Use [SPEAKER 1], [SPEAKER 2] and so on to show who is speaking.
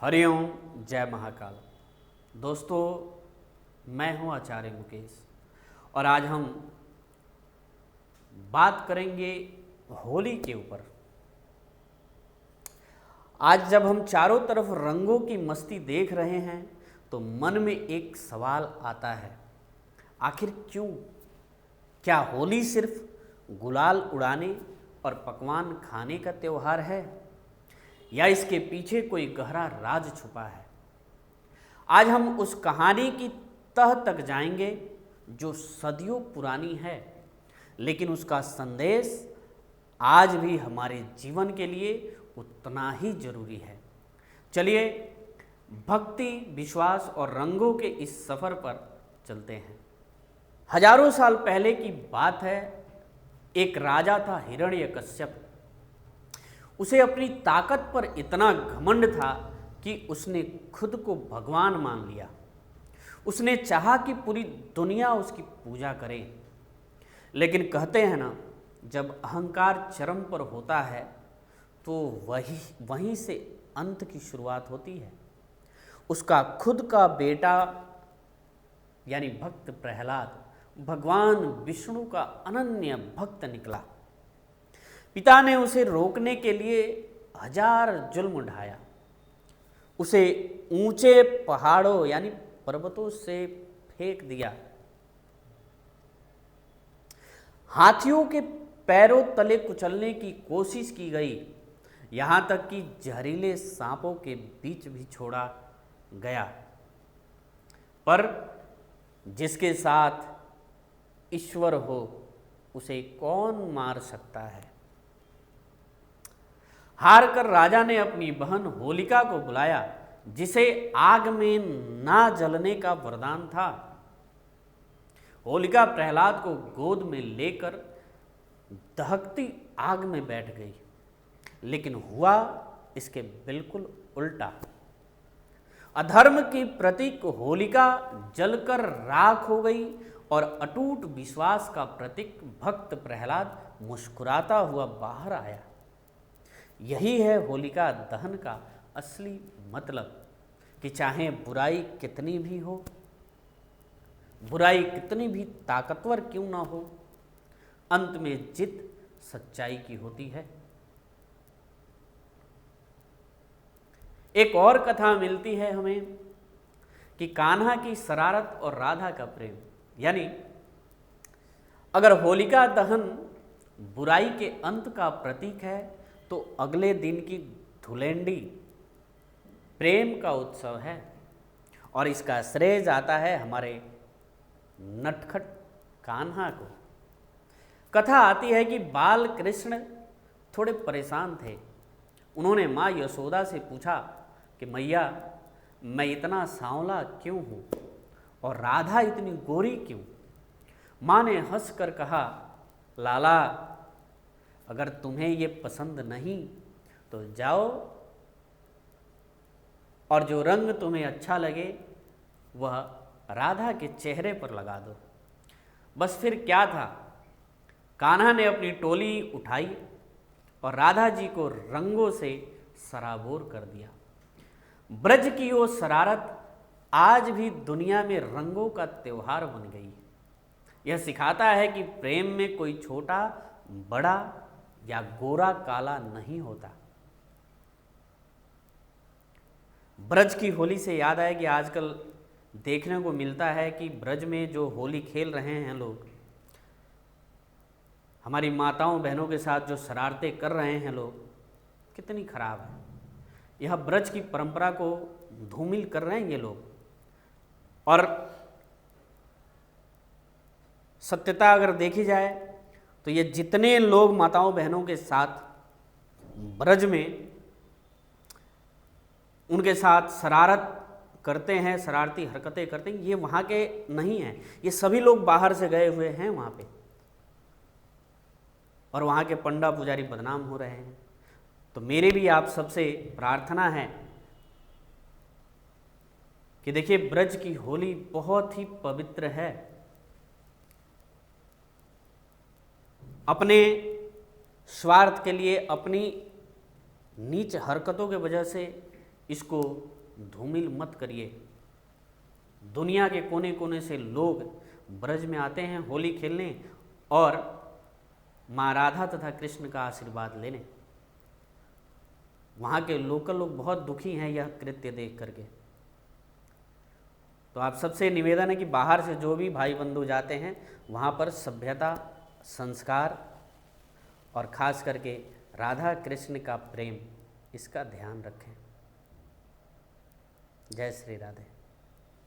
[SPEAKER 1] हरिओम, जय महाकाल। दोस्तों, मैं हूं आचार्य मुकेश और आज हम बात करेंगे होली के ऊपर। आज जब हम चारों तरफ रंगों की मस्ती देख रहे हैं तो मन में एक सवाल आता है, आखिर क्यों? क्या होली सिर्फ गुलाल उड़ाने और पकवान खाने का त्योहार है या इसके पीछे कोई गहरा राज छुपा है? आज हम उस कहानी की तह तक जाएंगे जो सदियों पुरानी है, लेकिन उसका संदेश आज भी हमारे जीवन के लिए उतना ही जरूरी है। चलिए भक्ति, विश्वास और रंगों के इस सफर पर चलते हैं। हजारों साल पहले की बात है। एक राजा था हिरण्यकश्यप। उसे अपनी ताकत पर इतना घमंड था कि उसने खुद को भगवान मान लिया। उसने चाहा कि पूरी दुनिया उसकी पूजा करे। लेकिन कहते हैं ना, जब अहंकार चरम पर होता है तो वहीं से अंत की शुरुआत होती है। उसका खुद का बेटा यानी भक्त प्रहलाद भगवान विष्णु का अनन्य भक्त निकला। पिता ने उसे रोकने के लिए हजार जुल्म ढाया। उसे ऊंचे पहाड़ों यानी पर्वतों से फेंक दिया। हाथियों के पैरों तले कुचलने की कोशिश की गई, यहां तक कि जहरीले सांपों के बीच भी छोड़ा गया। पर जिसके साथ ईश्वर हो उसे कौन मार सकता है? हार कर राजा ने अपनी बहन होलिका को बुलाया, जिसे आग में ना जलने का वरदान था। होलिका प्रहलाद को गोद में लेकर दहकती आग में बैठ गई, लेकिन हुआ इसके बिल्कुल उल्टा। अधर्म की प्रतीक होलिका जलकर राख हो गई और अटूट विश्वास का प्रतीक भक्त प्रहलाद मुस्कुराता हुआ बाहर आया। यही है होलिका दहन का असली मतलब, कि चाहे बुराई कितनी भी हो, बुराई कितनी भी ताकतवर क्यों ना हो, अंत में जीत सच्चाई की होती है। एक और कथा मिलती है हमें कि कान्हा की शरारत और राधा का प्रेम। यानी अगर होलिका दहन बुराई के अंत का प्रतीक है तो अगले दिन की धुलेंडी प्रेम का उत्सव है, और इसका श्रेय जाता है हमारे नटखट कान्हा को। कथा आती है कि बाल कृष्ण थोड़े परेशान थे। उन्होंने माँ यशोदा से पूछा कि मैया, मैं इतना सांवला क्यों हूँ और राधा इतनी गोरी क्यों? माँ ने हंस कर कहा, लाला, अगर तुम्हें ये पसंद नहीं तो जाओ और जो रंग तुम्हें अच्छा लगे वह राधा के चेहरे पर लगा दो। बस फिर क्या था, कान्हा ने अपनी टोली उठाई और राधा जी को रंगों से सराबोर कर दिया। ब्रज की वो शरारत आज भी दुनिया में रंगों का त्योहार बन गई। यह सिखाता है कि प्रेम में कोई छोटा बड़ा या गोरा काला नहीं होता। ब्रज की होली से याद आया कि आजकल देखने को मिलता है कि ब्रज में जो होली खेल रहे हैं लोग, हमारी माताओं बहनों के साथ जो शरारतें कर रहे हैं लोग, कितनी खराब है। यह ब्रज की परंपरा को धूमिल कर रहे हैं ये लोग। और सत्यता अगर देखी जाए तो ये जितने लोग माताओं बहनों के साथ ब्रज में उनके साथ शरारत करते हैं, शरारती हरकतें करते हैं, ये वहाँ के नहीं हैं। ये सभी लोग बाहर से गए हुए हैं वहाँ पे, और वहाँ के पंडा पुजारी बदनाम हो रहे हैं। तो मेरे भी आप सबसे प्रार्थना है कि देखिए, ब्रज की होली बहुत ही पवित्र है। अपने स्वार्थ के लिए, अपनी नीच हरकतों के वजह से इसको धूमिल मत करिए। दुनिया के कोने कोने से लोग ब्रज में आते हैं होली खेलने और माँ राधा तथा कृष्ण का आशीर्वाद लेने। वहाँ के लोकल लोग बहुत दुखी हैं यह कृत्य देख करके। तो आप सबसे निवेदन है कि बाहर से जो भी भाई बंधु जाते हैं वहाँ पर सभ्यता, संस्कार और ख़ास करके राधा कृष्ण का प्रेम, इसका ध्यान रखें। जय श्री राधे।